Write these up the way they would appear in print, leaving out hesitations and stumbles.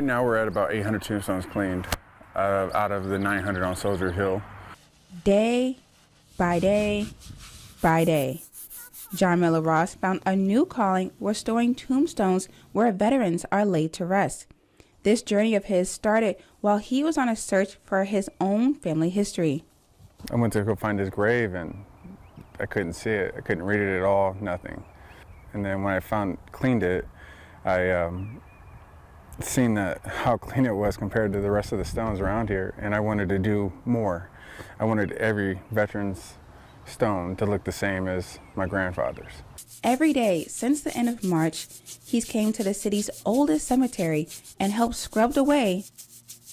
Now we're at about 800 tombstones cleaned out of the 900 on Soldier Hill. Day by day by day, John Miller Ross found a new calling restoring tombstones where veterans are laid to rest. This journey of his started while he was on a search for his own family history. I went to go find his grave and I couldn't see it. I couldn't read it at all, nothing. And then when I cleaned it, I seen that how clean it was compared to the rest of the stones around here, and I wanted to do more. I wanted every veteran's stone to look the same as my grandfather's. Every day since the end of March, he's came to the city's oldest cemetery and helped scrub away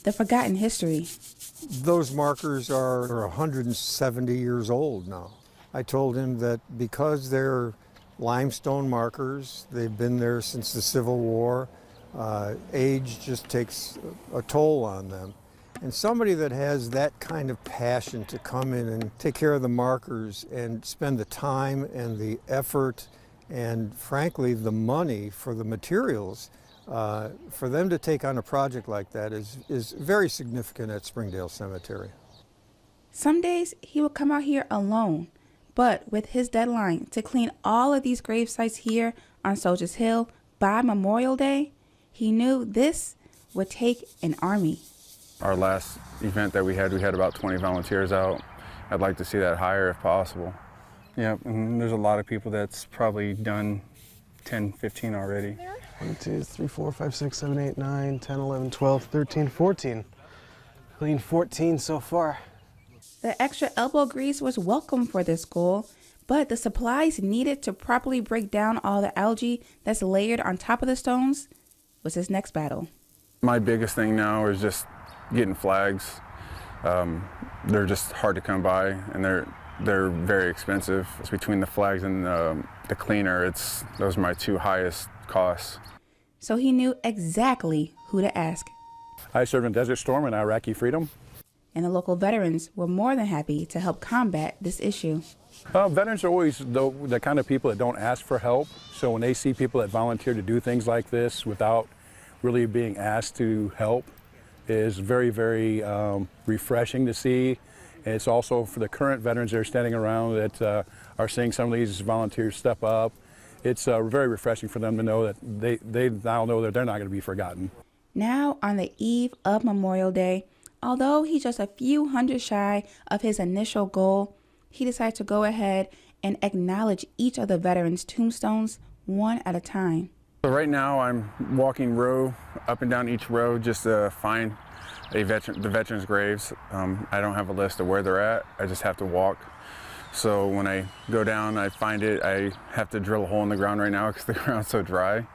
the forgotten history. Those markers are 170 years old now. I told him that because they're limestone markers, they've been there since the Civil War, age just takes a toll on them. And somebody that has that kind of passion to come in and take care of the markers and spend the time and the effort and frankly the money for the materials, for them to take on a project like that is very significant at Springdale Cemetery. Some days he would come out here alone, but with his deadline to clean all of these grave sites here on Soldiers Hill by Memorial Day, he knew this would take an army. Our last event that we had about 20 volunteers out. I'd like to see that higher if possible. Yep, and there's a lot of people that's probably done 10, 15 already. 1, 2, 3, 4, 5, 6, 7, 8, 9, 10, 11, 12, 13, 14. Cleaned 14 so far. The extra elbow grease was welcome for this goal, but the supplies needed to properly break down all the algae that's layered on top of the stones was his next battle. My biggest thing now is just getting flags. They're just hard to come by, and they're very expensive. It's between the flags and the cleaner, those are my two highest costs. So he knew exactly who to ask. I served in Desert Storm and Iraqi Freedom. And the local veterans were more than happy to help combat this issue. Veterans are always the kind of people that don't ask for help. So when they see people that volunteer to do things like this without really being asked to help, is very, very refreshing to see. And it's also for the current veterans that are standing around that are seeing some of these volunteers step up. It's very refreshing for them to know that they now know that they're not going to be forgotten. Now, on the eve of Memorial Day, although he's just a few hundred shy of his initial goal, he decided to go ahead and acknowledge each of the veterans' tombstones one at a time. So right now I'm walking up and down each row just to find the veterans' graves. I don't have a list of where they're at. I just have to walk. So when I go down, I find it. I have to drill a hole in the ground right now because the ground's so dry.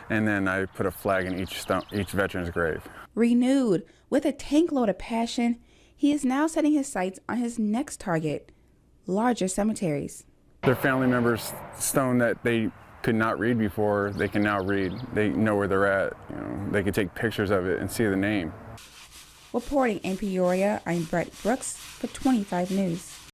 And then I put a flag in each veteran's grave. Renewed with a tank load of passion, he is now setting his sights on his next target, larger cemeteries. Their family members' stone that they could not read before, they can now read. They know where they're at. They can take pictures of it and see the name. Reporting in Peoria, I'm Brett Brooks for 25 News.